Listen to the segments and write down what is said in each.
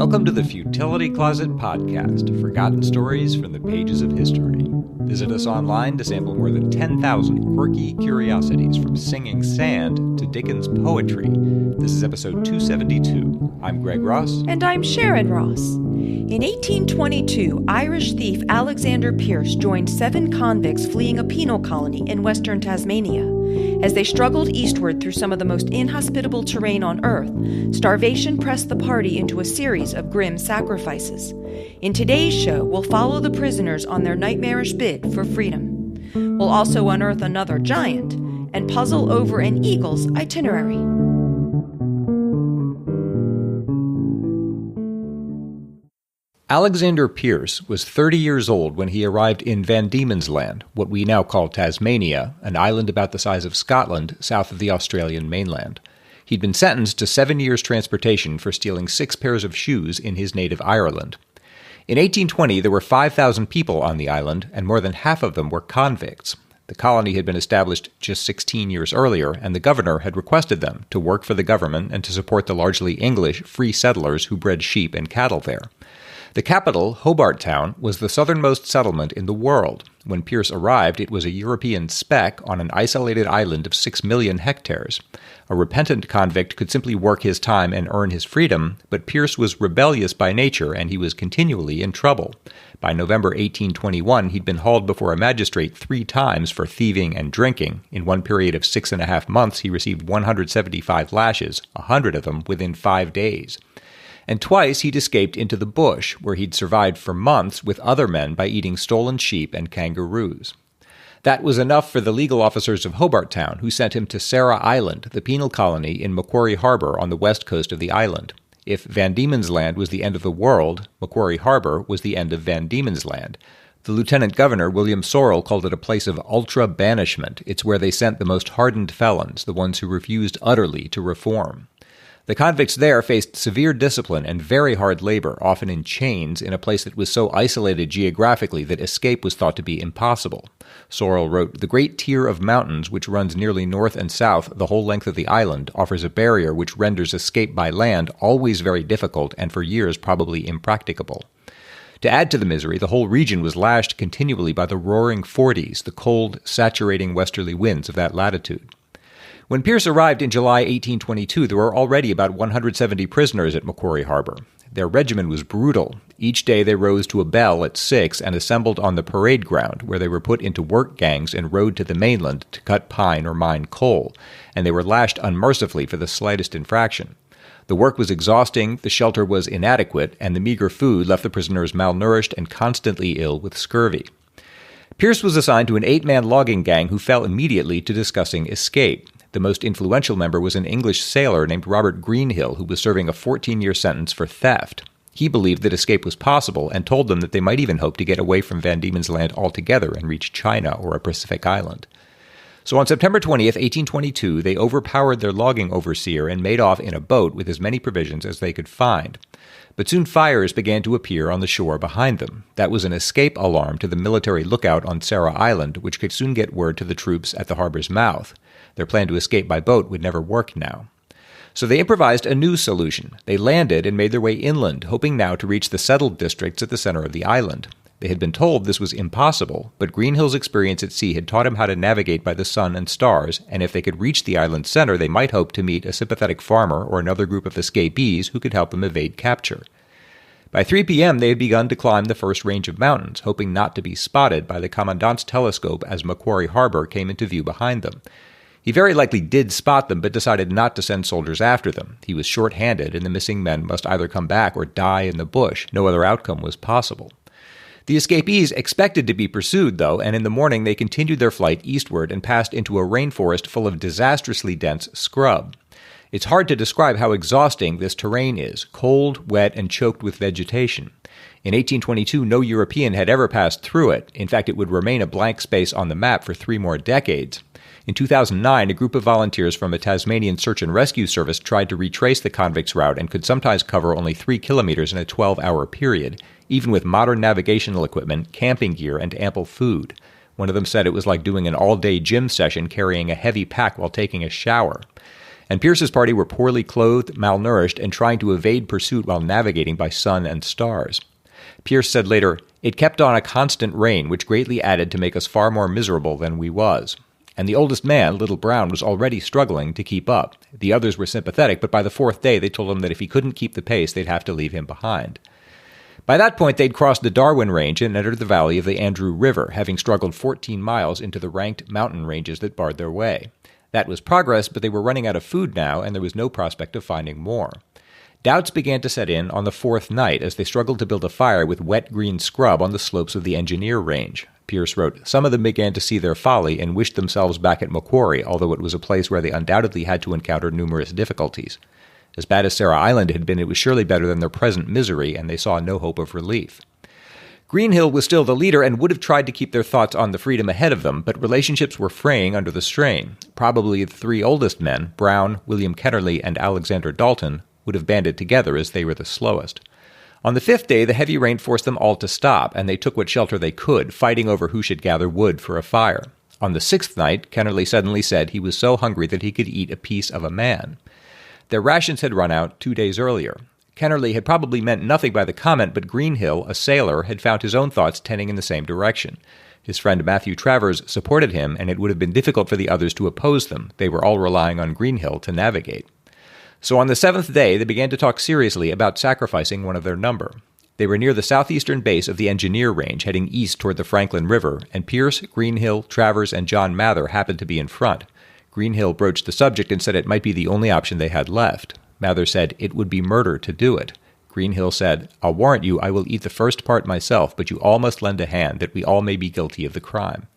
Welcome to the Futility Closet podcast, forgotten stories from the pages of history. Visit us online to sample more than 10,000 quirky curiosities from singing sand to Dickens poetry. This is episode 272. I'm Greg Ross. And I'm Sharon Ross. In 1822, Irish thief Alexander Pearce joined 7 convicts fleeing a penal colony in western Tasmania. As they struggled eastward through some of the most inhospitable terrain on Earth, starvation pressed the party into a series of grim sacrifices. In today's show, we'll follow the prisoners on their nightmarish bid for freedom. We'll also unearth another giant and puzzle over an eagle's itinerary. Alexander Pearce was 30 years old when he arrived in Van Diemen's Land, what we now call Tasmania, an island about the size of Scotland, south of the Australian mainland. He'd been sentenced to 7 years' transportation for stealing 6 pairs of shoes in his native Ireland. In 1820, there were 5,000 people on the island, and more than half of them were convicts. The colony had been established just 16 years earlier, and the governor had requested them to work for the government and to support the largely English free settlers who bred sheep and cattle there. The capital, Hobart Town, was the southernmost settlement in the world. When Pearce arrived, it was a European speck on an isolated island of 6 million hectares. A repentant convict could simply work his time and earn his freedom, but Pearce was rebellious by nature, and he was continually in trouble. By November 1821, he'd been hauled before a magistrate 3 times for thieving and drinking. In one period of 6.5 months, he received 175 lashes, 100 of them within 5 days. And twice he'd escaped into the bush, where he'd survived for months with other men by eating stolen sheep and kangaroos. That was enough for the legal officers of Hobart Town, who sent him to Sarah Island, the penal colony in Macquarie Harbour on the west coast of the island. If Van Diemen's Land was the end of the world, Macquarie Harbour was the end of Van Diemen's Land. The lieutenant governor, William Sorrell, called it a place of ultra-banishment. It's where they sent the most hardened felons, the ones who refused utterly to reform. The convicts there faced severe discipline and very hard labor, often in chains, in a place that was so isolated geographically that escape was thought to be impossible. Sorrell wrote, "The great tier of mountains, which runs nearly north and south the whole length of the island, offers a barrier which renders escape by land always very difficult and for years probably impracticable." To add to the misery, the whole region was lashed continually by the roaring forties, the cold, saturating westerly winds of that latitude. When Pearce arrived in July 1822, there were already about 170 prisoners at Macquarie Harbour. Their regimen was brutal. Each day they rose to a bell at 6 and assembled on the parade ground, where they were put into work gangs and rowed to the mainland to cut pine or mine coal, and they were lashed unmercifully for the slightest infraction. The work was exhausting, the shelter was inadequate, and the meager food left the prisoners malnourished and constantly ill with scurvy. Pearce was assigned to an 8-man logging gang who fell immediately to discussing escape. The most influential member was an English sailor named Robert Greenhill, who was serving a 14-year sentence for theft. He believed that escape was possible and told them that they might even hope to get away from Van Diemen's Land altogether and reach China or a Pacific island. So on September 20th, 1822, they overpowered their logging overseer and made off in a boat with as many provisions as they could find. But soon fires began to appear on the shore behind them. That was an escape alarm to the military lookout on Sarah Island, which could soon get word to the troops at the harbor's mouth. Their plan to escape by boat would never work now. So they improvised a new solution. They landed and made their way inland, hoping now to reach the settled districts at the center of the island. They had been told this was impossible, but Greenhill's experience at sea had taught him how to navigate by the sun and stars, and if they could reach the island's center, they might hope to meet a sympathetic farmer or another group of escapees who could help them evade capture. By 3 p.m., they had begun to climb the first range of mountains, hoping not to be spotted by the commandant's telescope as Macquarie Harbour came into view behind them. He very likely did spot them, but decided not to send soldiers after them. He was short-handed, and the missing men must either come back or die in the bush. No other outcome was possible. The escapees expected to be pursued, though, and in the morning they continued their flight eastward and passed into a rainforest full of disastrously dense scrub. It's hard to describe how exhausting this terrain is, cold, wet, and choked with vegetation. In 1822, no European had ever passed through it. In fact, it would remain a blank space on the map for 3 more decades. In 2009, a group of volunteers from a Tasmanian search and rescue service tried to retrace the convicts' route and could sometimes cover only 3 kilometers in a 12-hour period, even with modern navigational equipment, camping gear, and ample food. One of them said it was like doing an all-day gym session carrying a heavy pack while taking a shower. and Pearce's party were poorly clothed, malnourished, and trying to evade pursuit while navigating by sun and stars. Pearce said later, "It kept on a constant rain, which greatly added to make us far more miserable than we was. And the oldest man, little Brown, was already struggling to keep up. The others were sympathetic, but by the fourth day they told him that if he couldn't keep the pace, they'd have to leave him behind." By that point, they'd crossed the Darwin Range and entered the valley of the Andrew River, having struggled 14 miles into the ranked mountain ranges that barred their way. That was progress, but they were running out of food now, and there was no prospect of finding more. Doubts began to set in on the fourth night as they struggled to build a fire with wet green scrub on the slopes of the Engineer Range. Pearce wrote, "Some of them began to see their folly and wished themselves back at Macquarie, although it was a place where they undoubtedly had to encounter numerous difficulties. As bad as Sarah Island had been, it was surely better than their present misery, and they saw no hope of relief." Greenhill was still the leader and would have tried to keep their thoughts on the freedom ahead of them, but relationships were fraying under the strain. Probably the three oldest men, Brown, William Kennerley, and Alexander Dalton, would have banded together as they were the slowest. On the fifth day, the heavy rain forced them all to stop, and they took what shelter they could, fighting over who should gather wood for a fire. On the sixth night, Kennerley suddenly said he was so hungry that he could eat a piece of a man. Their rations had run out 2 days earlier. Kennerley had probably meant nothing by the comment, but Greenhill, a sailor, had found his own thoughts tending in the same direction. His friend Matthew Travers supported him, and it would have been difficult for the others to oppose them. They were all relying on Greenhill to navigate. So on the seventh day, they began to talk seriously about sacrificing one of their number. They were near the southeastern base of the Engineer Range, heading east toward the Franklin River, and Pearce, Greenhill, Travers, and John Mather happened to be in front. Greenhill broached the subject and said it might be the only option they had left. Mather said it would be murder to do it. Greenhill said, "I'll warrant you I will eat the first part myself, but you all must lend a hand, that we all may be guilty of the crime."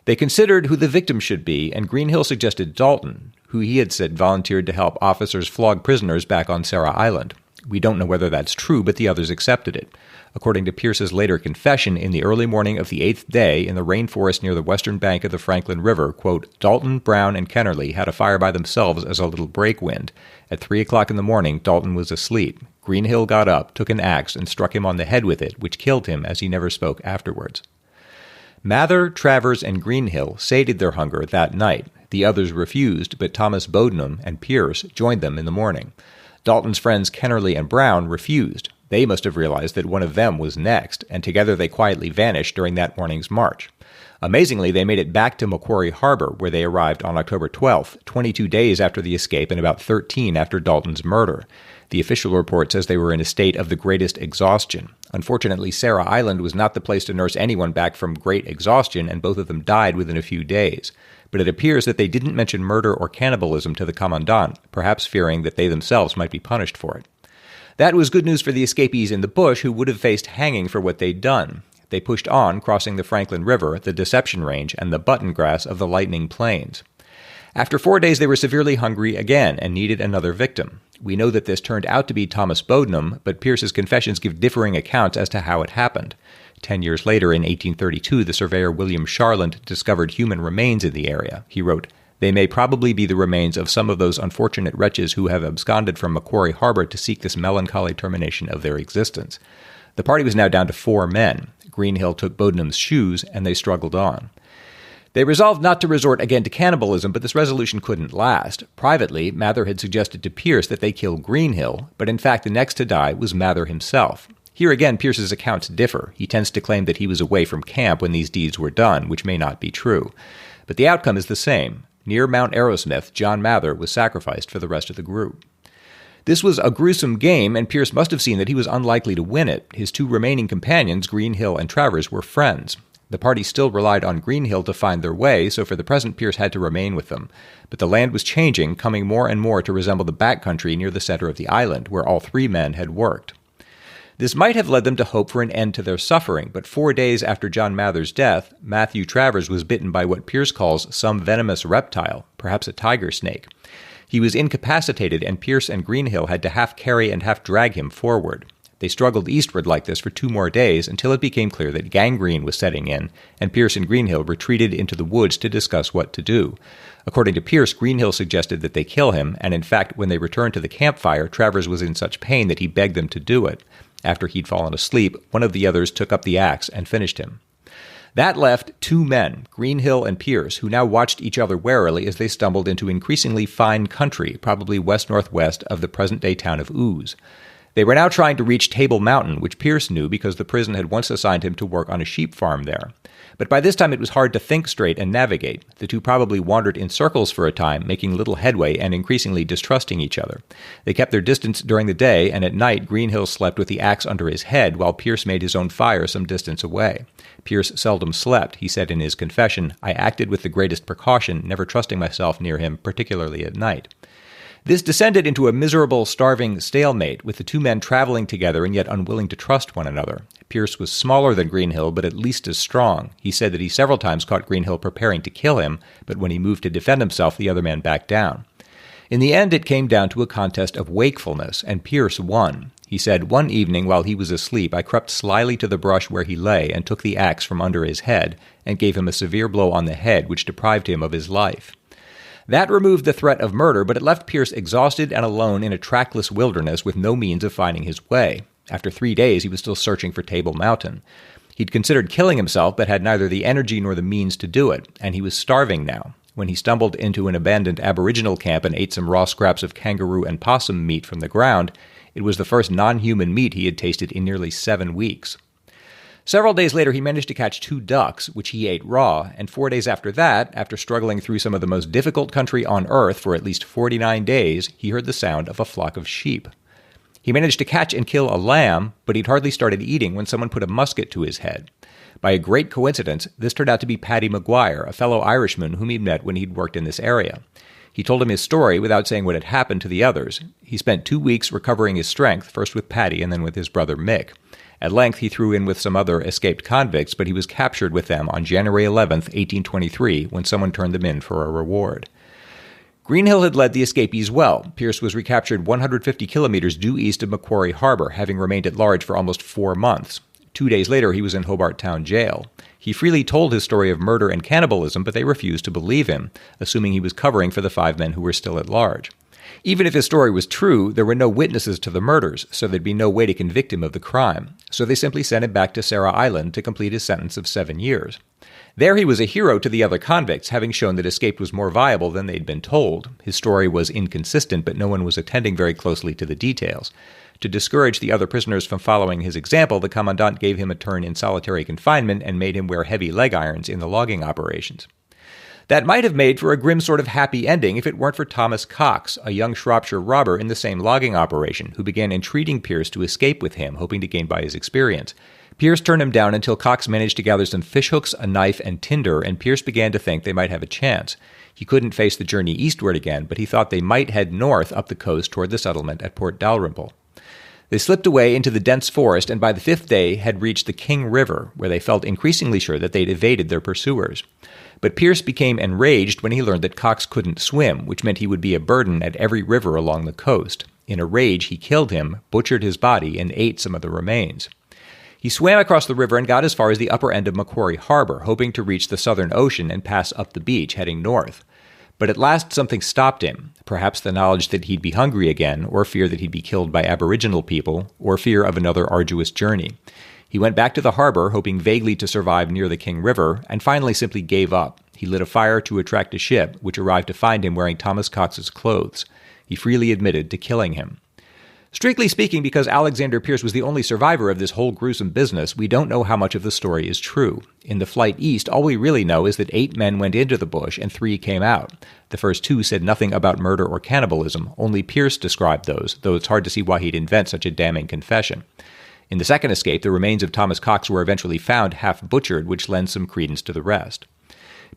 They considered who the victim should be, and Greenhill suggested Dalton, who he had said volunteered to help officers flog prisoners back on Sarah Island. We don't know whether that's true, but the others accepted it. According to Pearce's later confession, in the early morning of the 8th day, in the rainforest near the western bank of the Franklin River, quote, "Dalton, Brown, and Kennerley had a fire by themselves as a little break-wind. At 3 o'clock in the morning, Dalton was asleep. Greenhill got up, took an axe, and struck him on the head with it, which killed him, as he never spoke afterwards." Mather, Travers, and Greenhill sated their hunger that night. The others refused, but Thomas Bodenham and Pearce joined them in the morning. Dalton's friends Kennerley and Brown refused. They must have realized that one of them was next, and together they quietly vanished during that morning's march. Amazingly, they made it back to Macquarie Harbor, where they arrived on October 12th, 22 days after the escape and about 13 after Dalton's murder. The official report says they were in a state of the greatest exhaustion. Unfortunately, Sarah Island was not the place to nurse anyone back from great exhaustion, and both of them died within a few days. But it appears that they didn't mention murder or cannibalism to the commandant, perhaps fearing that they themselves might be punished for it. That was good news for the escapees in the bush, who would have faced hanging for what they'd done. They pushed on, crossing the Franklin River, the Deception Range, and the button grass of the Lightning Plains. After 4 days, they were severely hungry again and needed another victim. We know that this turned out to be Thomas Bodenham, but Pearce's confessions give differing accounts as to how it happened. 10 years later, in 1832, the surveyor William Sharland discovered human remains in the area. He wrote, "They may probably be the remains of some of those unfortunate wretches who have absconded from Macquarie Harbor to seek this melancholy termination of their existence." The party was now down to 4 men. Greenhill took Bodenham's shoes, and they struggled on. They resolved not to resort again to cannibalism, but this resolution couldn't last. Privately, Mather had suggested to Pearce that they kill Greenhill, but in fact the next to die was Mather himself. Here again, Pearce's accounts differ. He tends to claim that he was away from camp when these deeds were done, which may not be true. But the outcome is the same. Near Mount Arrowsmith, John Mather was sacrificed for the rest of the group. This was a gruesome game, and Pearce must have seen that he was unlikely to win it. His 2 remaining companions, Greenhill and Travers, were friends. The party still relied on Greenhill to find their way, so for the present Pearce had to remain with them. But the land was changing, coming more and more to resemble the backcountry near the center of the island, where all 3 men had worked. This might have led them to hope for an end to their suffering, but 4 days after John Mather's death, Matthew Travers was bitten by what Pearce calls some venomous reptile, perhaps a tiger snake. He was incapacitated, and Pearce and Greenhill had to half carry and half drag him forward. They struggled eastward like this for 2 more days until it became clear that gangrene was setting in, and Pearce and Greenhill retreated into the woods to discuss what to do. According to Pearce, Greenhill suggested that they kill him, and in fact, when they returned to the campfire, Travers was in such pain that he begged them to do it. After he'd fallen asleep, one of the others took up the axe and finished him. That left two men, Greenhill and Pearce, who now watched each other warily as they stumbled into increasingly fine country, probably west-northwest of the present-day town of Hughes. They were now trying to reach Table Mountain, which Pearce knew because the prison had once assigned him to work on a sheep farm there. But by this time it was hard to think straight and navigate. The two probably wandered in circles for a time, making little headway and increasingly distrusting each other. They kept their distance during the day, and at night Greenhill slept with the axe under his head while Pearce made his own fire some distance away. Pearce seldom slept. He said in his confession, "I acted with the greatest precaution, never trusting myself near him, particularly at night." This descended into a miserable, starving stalemate, with the two men traveling together and yet unwilling to trust one another. Pearce was smaller than Greenhill, but at least as strong. He said that he several times caught Greenhill preparing to kill him, but when he moved to defend himself, the other man backed down. In the end, it came down to a contest of wakefulness, and Pearce won. He said, "One evening, while he was asleep, I crept slyly to the brush where he lay and took the axe from under his head and gave him a severe blow on the head, which deprived him of his life." That removed the threat of murder, but it left Pearce exhausted and alone in a trackless wilderness with no means of finding his way. After 3 days, he was still searching for Table Mountain. He'd considered killing himself, but had neither the energy nor the means to do it, and he was starving now. When he stumbled into an abandoned Aboriginal camp and ate some raw scraps of kangaroo and possum meat from the ground, it was the first non-human meat he had tasted in nearly 7 weeks. Several days later, he managed to catch 2 ducks, which he ate raw, and 4 days after that, after struggling through some of the most difficult country on earth for at least 49 days, he heard the sound of a flock of sheep. He managed to catch and kill a lamb, but he'd hardly started eating when someone put a musket to his head. By a great coincidence, this turned out to be Paddy Maguire, a fellow Irishman whom he'd met when he'd worked in this area. He told him his story without saying what had happened to the others. He spent 2 weeks recovering his strength, first with Paddy and then with his brother Mick. At length, he threw in with some other escaped convicts, but he was captured with them on January 11, 1823, when someone turned them in for a reward. Greenhill had led the escapees well. Pearce was recaptured 150 kilometers due east of Macquarie Harbour, having remained at large for almost 4 months. 2 days later, he was in Hobart Town Jail. He freely told his story of murder and cannibalism, but they refused to believe him, assuming he was covering for the 5 men who were still at large. Even if his story was true, there were no witnesses to the murders, so there'd be no way to convict him of the crime. So they simply sent him back to Sarah Island to complete his sentence of 7 years. There he was a hero to the other convicts, having shown that escape was more viable than they'd been told. His story was inconsistent, but no one was attending very closely to the details. To discourage the other prisoners from following his example, the commandant gave him a turn in solitary confinement and made him wear heavy leg irons in the logging operations. That might have made for a grim sort of happy ending if it weren't for Thomas Cox, a young Shropshire robber in the same logging operation, who began entreating Pearce to escape with him, hoping to gain by his experience. Pearce turned him down until Cox managed to gather some fishhooks, a knife, and tinder, and Pearce began to think they might have a chance. He couldn't face the journey eastward again, but he thought they might head north up the coast toward the settlement at Port Dalrymple. They slipped away into the dense forest, and by the 5th day had reached the King River, where they felt increasingly sure that they'd evaded their pursuers. But Pearce became enraged when he learned that Cox couldn't swim, which meant he would be a burden at every river along the coast. In a rage, he killed him, butchered his body, and ate some of the remains. He swam across the river and got as far as the upper end of Macquarie Harbour, hoping to reach the Southern Ocean and pass up the beach, heading north. But at last something stopped him, perhaps the knowledge that he'd be hungry again, or fear that he'd be killed by Aboriginal people, or fear of another arduous journey. He went back to the harbor, hoping vaguely to survive near the King River, and finally simply gave up. He lit a fire to attract a ship, which arrived to find him wearing Thomas Cox's clothes. He freely admitted to killing him. Strictly speaking, because Alexander Pearce was the only survivor of this whole gruesome business, we don't know how much of the story is true. In the flight east, all we really know is that 8 men went into the bush and 3 came out. The first 2 said nothing about murder or cannibalism. Only Pearce described those, though it's hard to see why he'd invent such a damning confession. In the second escape, the remains of Thomas Cox were eventually found half-butchered, which lends some credence to the rest.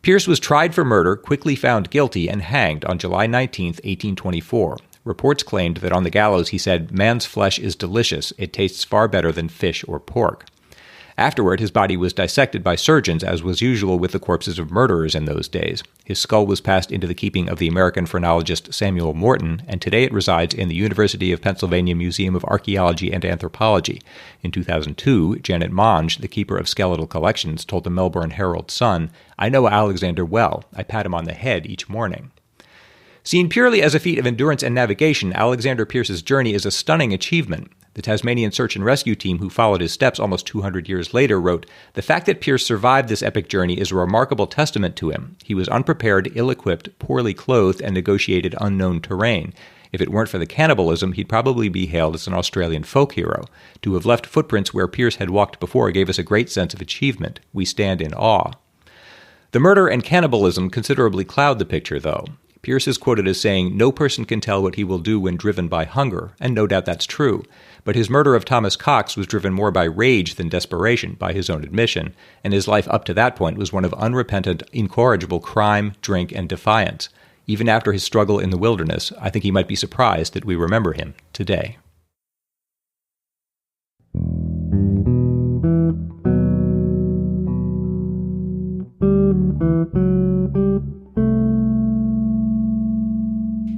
Pearce was tried for murder, quickly found guilty, and hanged on July 19, 1824. Reports claimed that on the gallows he said, "Man's flesh is delicious. It tastes far better than fish or pork." Afterward, his body was dissected by surgeons, as was usual with the corpses of murderers in those days. His skull was passed into the keeping of the American phrenologist Samuel Morton, and today it resides in the University of Pennsylvania Museum of Archaeology and Anthropology. In 2002, Janet Monge, the keeper of skeletal collections, told the Melbourne Herald-Sun, "I know Alexander well. I pat him on the head each morning." Seen purely as a feat of endurance and navigation, Alexander Pearce's journey is a stunning achievement. The Tasmanian search and rescue team who followed his steps almost 200 years later wrote, "The fact that Pearce survived this epic journey is a remarkable testament to him. He was unprepared, ill-equipped, poorly clothed, and negotiated unknown terrain. If it weren't for the cannibalism, he'd probably be hailed as an Australian folk hero. To have left footprints where Pearce had walked before gave us a great sense of achievement. We stand in awe." The murder and cannibalism considerably cloud the picture, though. Pearce is quoted as saying, "No person can tell what he will do when driven by hunger," and no doubt that's true. But his murder of Thomas Cox was driven more by rage than desperation, by his own admission, and his life up to that point was one of unrepentant, incorrigible crime, drink, and defiance. Even after his struggle in the wilderness, I think he might be surprised that we remember him today.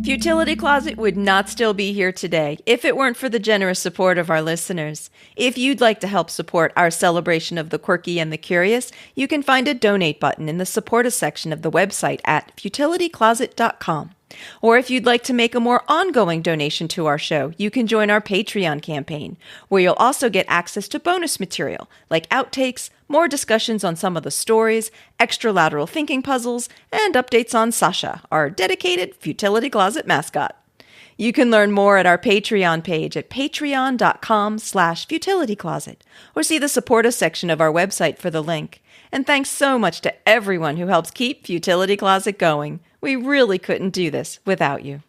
Futility Closet would not still be here today if it weren't for the generous support of our listeners. If you'd like to help support our celebration of the quirky and the curious, you can find a donate button in the support us section of the website at futilitycloset.com. Or if you'd like to make a more ongoing donation to our show, you can join our Patreon campaign, where you'll also get access to bonus material like outtakes, more discussions on some of the stories, extra lateral thinking puzzles, and updates on Sasha, our dedicated Futility Closet mascot. You can learn more at our Patreon page at patreon.com/futilitycloset, or see the support us section of our website for the link. And thanks so much to everyone who helps keep Futility Closet going. We really couldn't do this without you.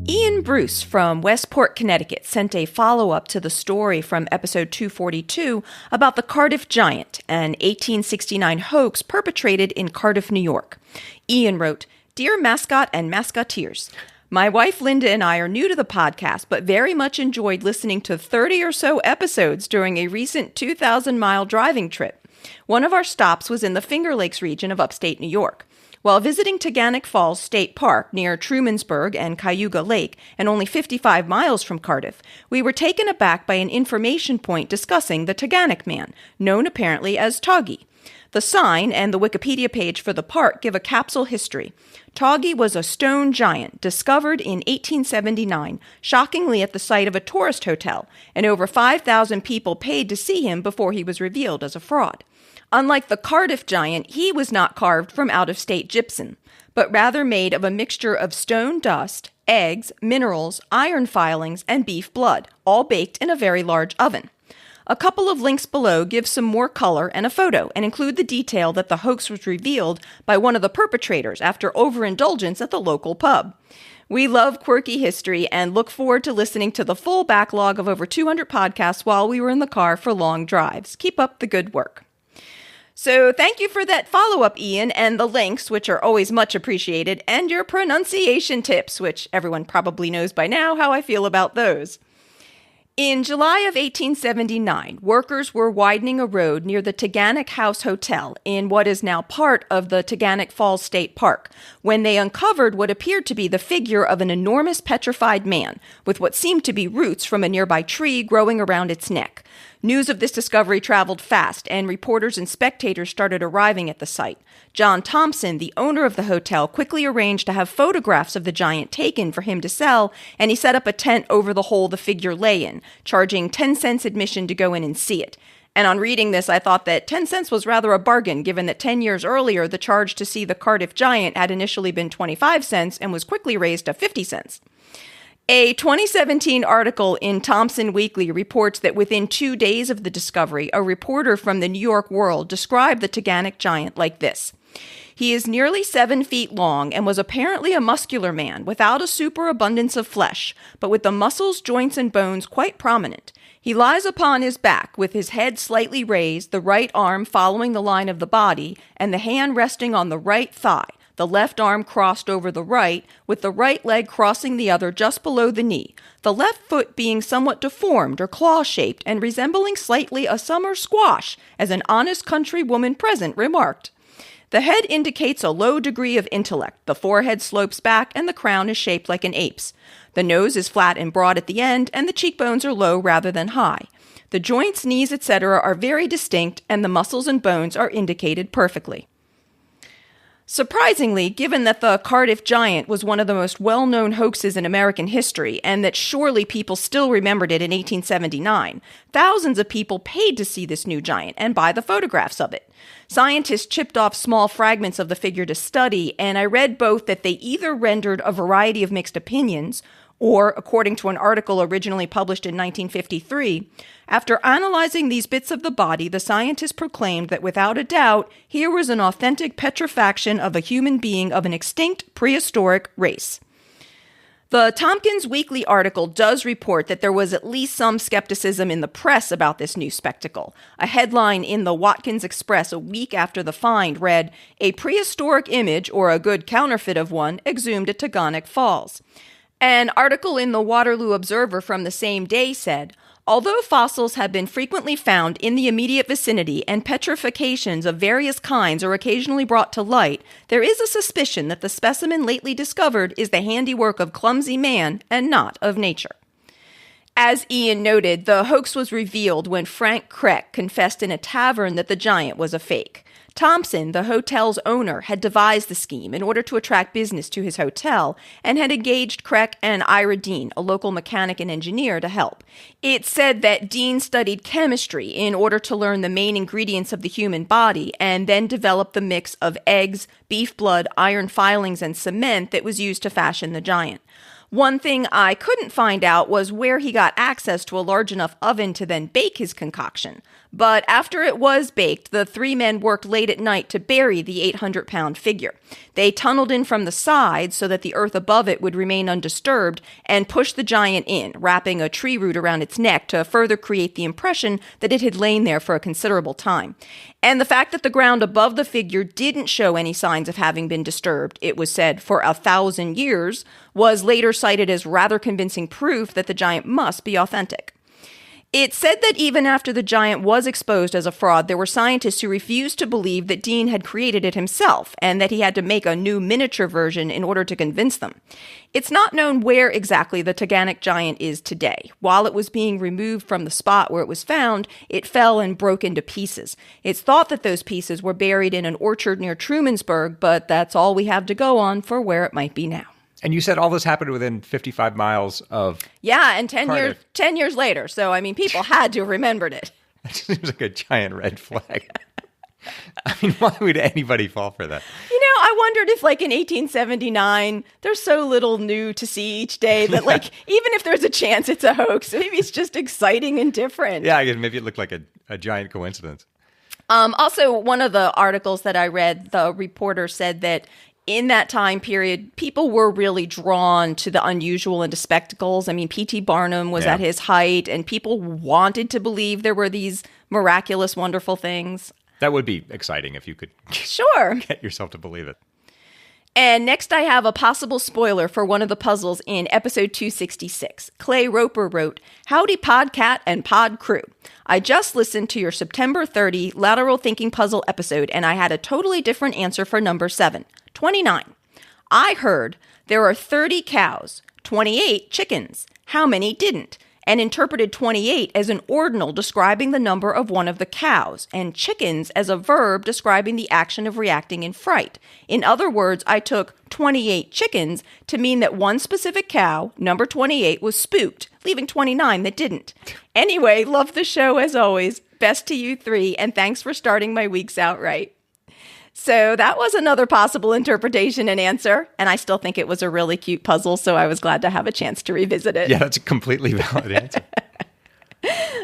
Ian Bruce from Westport, Connecticut sent a follow-up to the story from episode 242 about the Cardiff Giant, an 1869 hoax perpetrated in Cardiff, New York. Ian wrote, "Dear Mascot and Mascoteers, my wife Linda and I are new to the podcast, but very much enjoyed listening to 30 or so episodes during a recent 2,000-mile driving trip. One of our stops was in the Finger Lakes region of upstate New York. While visiting Taconic Falls State Park near Trumansburg and Cayuga Lake, and only 55 miles from Cardiff, we were taken aback by an information point discussing the Taconic Man, known apparently as Toggy. The sign and the Wikipedia page for the park give a capsule history. Toggy was a stone giant discovered in 1879, shockingly at the site of a tourist hotel, and over 5,000 people paid to see him before he was revealed as a fraud. Unlike the Cardiff Giant, he was not carved from out-of-state gypsum, but rather made of a mixture of stone dust, eggs, minerals, iron filings, and beef blood, all baked in a very large oven. A couple of links below give some more color and a photo, and include the detail that the hoax was revealed by one of the perpetrators after overindulgence at the local pub. We love quirky history and look forward to listening to the full backlog of over 200 podcasts while we were in the car for long drives. Keep up the good work." So thank you for that follow-up, Ian, and the links, which are always much appreciated, and your pronunciation tips, which everyone probably knows by now how I feel about those. In July of 1879, workers were widening a road near the Taconic House Hotel in what is now part of the Taconic Falls State Park, when they uncovered what appeared to be the figure of an enormous petrified man, with what seemed to be roots from a nearby tree growing around its neck. News of this discovery traveled fast, and reporters and spectators started arriving at the site. John Thompson, the owner of the hotel, quickly arranged to have photographs of the giant taken for him to sell, and he set up a tent over the hole the figure lay in, charging 10 cents admission to go in and see it. And on reading this, I thought that 10 cents was rather a bargain, given that 10 years earlier, the charge to see the Cardiff Giant had initially been 25 cents and was quickly raised to 50 cents. A 2017 article in Thomson Weekly reports that within 2 days of the discovery, a reporter from the New York World described the Taconic Giant like this. He is nearly 7 feet long and was apparently a muscular man without a superabundance of flesh, but with the muscles, joints, and bones quite prominent. He lies upon his back with his head slightly raised, the right arm following the line of the body, and the hand resting on the right thigh, the left arm crossed over the right, with the right leg crossing the other just below the knee, the left foot being somewhat deformed or claw-shaped and resembling slightly a summer squash, as an honest country woman present remarked. The head indicates a low degree of intellect, the forehead slopes back, and the crown is shaped like an ape's. The nose is flat and broad at the end, and the cheekbones are low rather than high. The joints, knees, etc. are very distinct, and the muscles and bones are indicated perfectly. Surprisingly, given that the Cardiff giant was one of the most well-known hoaxes in American history, and that surely people still remembered it in 1879, thousands of people paid to see this new giant and buy the photographs of it. Scientists chipped off small fragments of the figure to study, and I read both that they either rendered a variety of mixed opinions, or, according to an article originally published in 1953, after analyzing these bits of the body, the scientists proclaimed that without a doubt, here was an authentic petrifaction of a human being of an extinct prehistoric race. The Tompkins Weekly article does report that there was at least some skepticism in the press about this new spectacle. A headline in the Watkins Express a week after the find read, "A prehistoric image, or a good counterfeit of one, exhumed at Taconic Falls." An article in the Waterloo Observer from the same day said, although fossils have been frequently found in the immediate vicinity and petrifications of various kinds are occasionally brought to light, there is a suspicion that the specimen lately discovered is the handiwork of clumsy man and not of nature. As Ian noted, the hoax was revealed when Frank Kreck confessed in a tavern that the giant was a fake. Thompson, the hotel's owner, had devised the scheme in order to attract business to his hotel and had engaged Kreck and Ira Dean, a local mechanic and engineer, to help. It said that Dean studied chemistry in order to learn the main ingredients of the human body and then developed the mix of eggs, beef blood, iron filings, and cement that was used to fashion the giant. One thing I couldn't find out was where he got access to a large enough oven to then bake his concoction. But after it was baked, the three men worked late at night to bury the 800-pound figure. They tunneled in from the side so that the earth above it would remain undisturbed and pushed the giant in, wrapping a tree root around its neck to further create the impression that it had lain there for a considerable time. And the fact that the ground above the figure didn't show any signs of having been disturbed, it was said, for 1,000 years, was later cited as rather convincing proof that the giant must be authentic. It said that even after the giant was exposed as a fraud, there were scientists who refused to believe that Dean had created it himself and that he had to make a new miniature version in order to convince them. It's not known where exactly the Taconic giant is today. While it was being removed from the spot where it was found, it fell and broke into pieces. It's thought that those pieces were buried in an orchard near Trumansburg, but that's all we have to go on for where it might be now. And you said all this happened within 55 miles of and 10 years later. So, I mean, people had to have remembered it. That seems like a giant red flag. I mean, why would anybody fall for that? You know, I wondered if, like, in 1879, there's so little new to see each day that, like, even if there's a chance it's a hoax, maybe it's just exciting and different. Yeah, I guess maybe it looked like a giant coincidence. Also, one of the articles that I read, the reporter said that in that time period, people were really drawn to the unusual and to spectacles. I mean, P.T. Barnum was at his height, and people wanted to believe there were these miraculous, wonderful things. That would be exciting if you could get yourself to believe it. And next I have a possible spoiler for one of the puzzles in episode 266. Clay Roper wrote, "Howdy Podcat and Pod Crew. I just listened to your September 30 Lateral Thinking Puzzle episode, and I had a totally different answer for number 7. 29. I heard there are 30 cows, 28 chickens. How many didn't? And interpreted 28 as an ordinal describing the number of one of the cows, and chickens as a verb describing the action of reacting in fright. In other words, I took 28 chickens to mean that one specific cow, number 28, was spooked, leaving 29 that didn't. Anyway, love the show as always. Best to you three, and thanks for starting my weeks out right." So that was another possible interpretation and answer, and I still think it was a really cute puzzle, so I was glad to have a chance to revisit it. Yeah, that's a completely valid answer.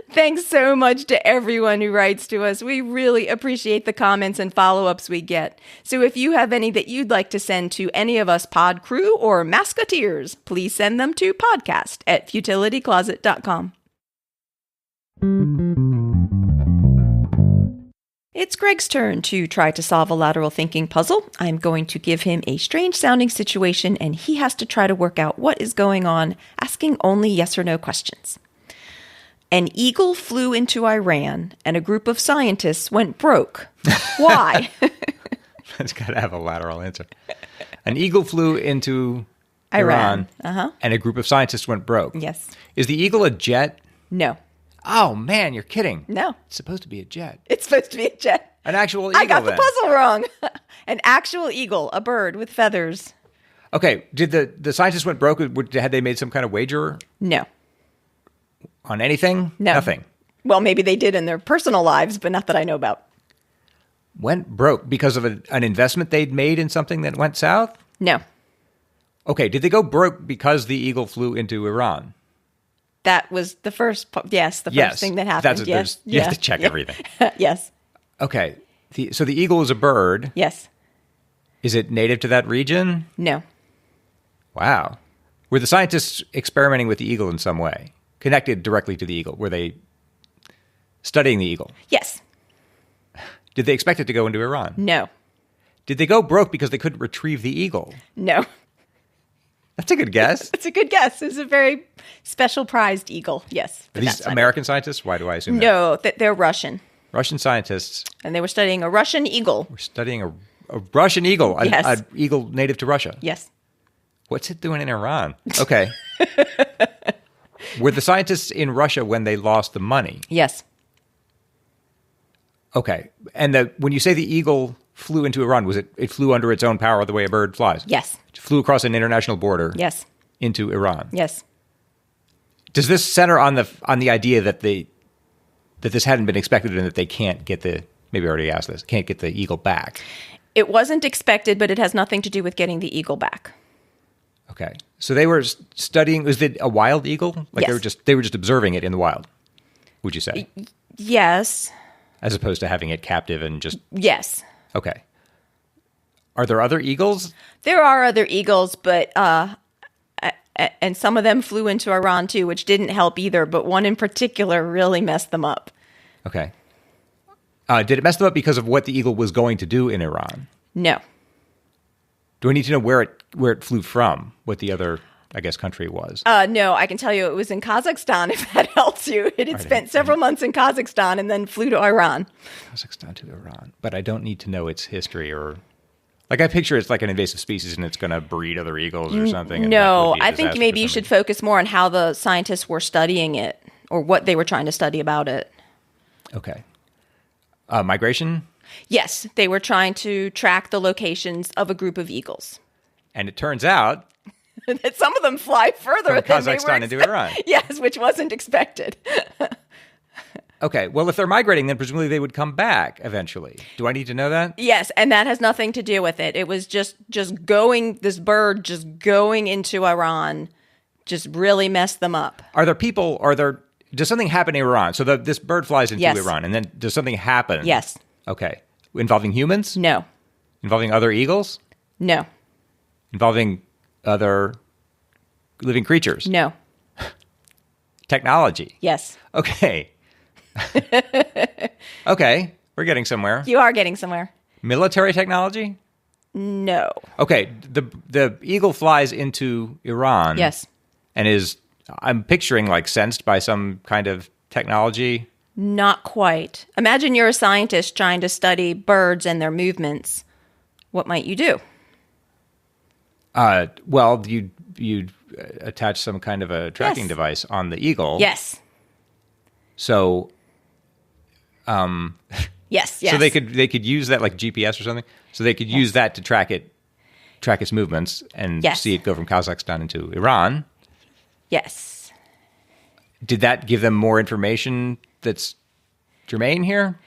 Thanks so much to everyone who writes to us. We really appreciate the comments and follow-ups we get. So if you have any that you'd like to send to any of us pod crew or masketeers, please send them to podcast@futilitycloset.com. It's Greg's turn to try to solve a lateral thinking puzzle. I'm going to give him a strange-sounding situation, and he has to try to work out what is going on, asking only yes or no questions. An eagle flew into Iran, and a group of scientists went broke. Why? It's got to have a lateral answer. An eagle flew into Iran, and a group of scientists went broke. Yes. Is the eagle a jet? No. Oh, man, you're kidding. No. It's supposed to be a jet. It's supposed to be a jet. An actual eagle, I got then. the puzzle wrong. An actual eagle, a bird with feathers. Okay, did the scientists went broke? Had they made some kind of wager No. on anything? No. Nothing. Well, maybe they did in their personal lives, but not that I know about. Went broke because of an investment they'd made in something that went south? No. Okay, did they go broke because the eagle flew into Iran? That was the first, first thing that happened. Yes. You have to check everything. Yes. Okay, so the eagle is a bird. Yes. Is it native to that region? No. Wow. Were the scientists experimenting with the eagle in some way? Connected directly to the eagle? Were they studying the eagle? Yes. Did they expect it to go into Iran? No. Did they go broke because they couldn't retrieve the eagle? No. That's a good guess. It's a good guess. It's a very special prized eagle. Yes. Are these American scientists? Why do I assume that? No, they're Russian. Russian scientists. And they were studying a Russian eagle. We're studying a Russian eagle. Yes. An eagle native to Russia. Yes. What's it doing in Iran? Okay. Were the scientists in Russia when they lost the money? Yes. Okay. And when you say the eagle flew into Iran, was it flew under its own power the way a bird flies? Yes. It flew across an international border. Yes. Into Iran. Yes. Does this center on the idea that this hadn't been expected and that they can't get maybe I already asked this, can't get the eagle back? It wasn't expected, but it has nothing to do with getting the eagle back. Okay. So they were studying, was it a wild eagle? Like Yes. they were just observing it in the wild, would you say? Yes. As opposed to having it captive and just... Yes. Okay. Are there other eagles? There are other eagles, but and some of them flew into Iran too, which didn't help either, but one in particular really messed them up. Okay. Did it mess them up because of what the eagle was going to do in Iran? No. Do I need to know where it flew from? What the other, I guess, country was? No, I can tell you it was in Kazakhstan, if that helps you. It had spent several months in Kazakhstan and then flew to Iran. Kazakhstan to Iran. But I don't need to know its history or... Like, I picture it's like an invasive species and it's going to breed other eagles or something. No, I think maybe you should focus more on how the scientists were studying it or what they were trying to study about it. Okay. Migration? Yes, they were trying to track the locations of a group of eagles. And it turns out... that some of them fly further from than Kazakhstan into Iran. Yes, which wasn't expected. Okay, well, if they're migrating, then presumably they would come back eventually. Do I need to know that? Yes, and that has nothing to do with it. It was just going, this bird just going into Iran just really messed them up. Does something happen in Iran? So this bird flies into Yes. Iran, and then does something happen? Yes. Okay. Involving humans? No. Involving other eagles? No. Involving other living creatures? No. Technology? Yes. Okay. Okay, we're getting somewhere. You are getting somewhere. Military technology? No. Okay, the eagle flies into Iran. Yes. And I'm picturing like sensed by some kind of technology. Not quite. Imagine you're a scientist trying to study birds and their movements. What might you do? Well, you'd attach some kind of a tracking device on the eagle. Yes. So, yes. So they could use that like GPS or something. So they could use that to track its movements and see it go from Kazakhstan into Iran. Yes. Did that give them more information that's germane here?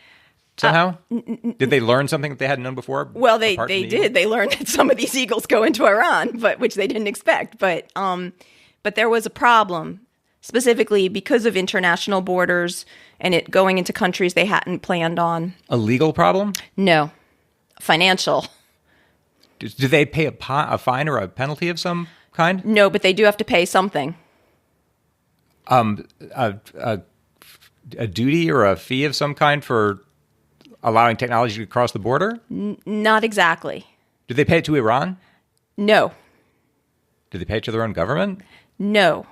Somehow? Did they learn something that they hadn't known before? Well, they did. They learned that some of these eagles go into Iran, which they didn't expect. But there was a problem, specifically because of international borders and it going into countries they hadn't planned on. A legal problem? No. Financial. Do they pay a fine or a penalty of some kind? No, but they do have to pay something. A duty or a fee of some kind for allowing technology to cross the border? Not exactly. Do they pay it to Iran? No. Do they pay it to their own government? No.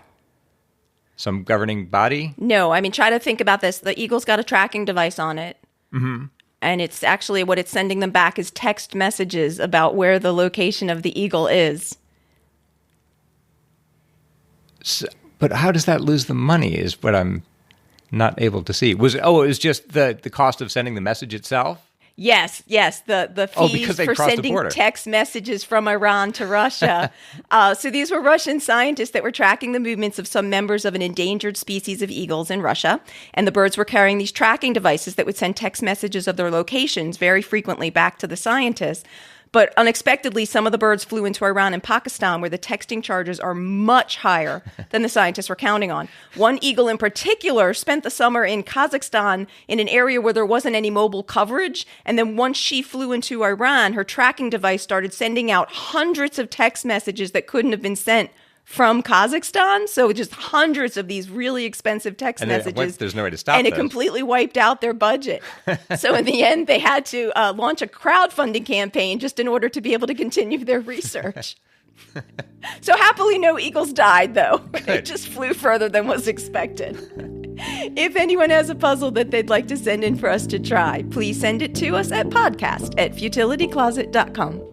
Some governing body? No. I mean, try to think about this. The eagle's got a tracking device on it. Mm-hmm. And it's actually what it's sending them back is text messages about where the location of the eagle is. So, but how does that lose the money is what I'm not able to see. It was just the cost of sending the message itself? Yes, the fees for sending text messages from Iran to Russia. So these were Russian scientists that were tracking the movements of some members of an endangered species of eagles in Russia. And the birds were carrying these tracking devices that would send text messages of their locations very frequently back to the scientists. But unexpectedly, some of the birds flew into Iran and Pakistan, where the texting charges are much higher than the scientists were counting on. One eagle in particular spent the summer in Kazakhstan in an area where there wasn't any mobile coverage. And then once she flew into Iran, her tracking device started sending out hundreds of text messages that couldn't have been sent from Kazakhstan. So just hundreds of these really expensive text messages. There's no way to stop And it completely wiped out their budget. So in the end, they had to launch a crowdfunding campaign just in order to be able to continue their research. So happily, no eagles died, though. They just flew further than was expected. If anyone has a puzzle that they'd like to send in for us to try, please send it to us at podcast@futilitycloset.com.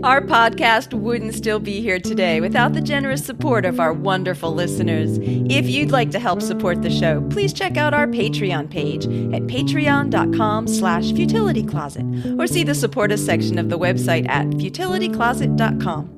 Our podcast wouldn't still be here today without the generous support of our wonderful listeners. If you'd like to help support the show, please check out our Patreon page at patreon.com/futilitycloset or see the support us section of the website at futilitycloset.com.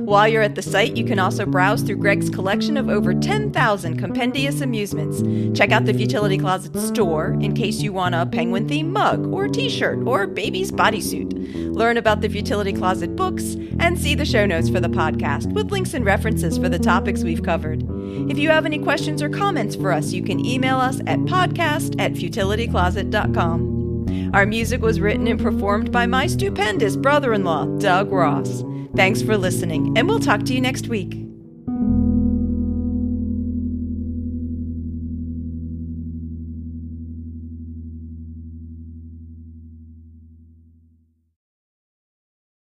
While you're at the site, you can also browse through Greg's collection of over 10,000 compendious amusements. Check out the Futility Closet store in case you want a penguin-themed mug or t-shirt or baby's bodysuit. Learn about the Futility Closet books and see the show notes for the podcast with links and references for the topics we've covered. If you have any questions or comments for us, you can email us at podcast@futilitycloset.com. Our music was written and performed by my stupendous brother-in-law, Doug Ross. Thanks for listening, and we'll talk to you next week.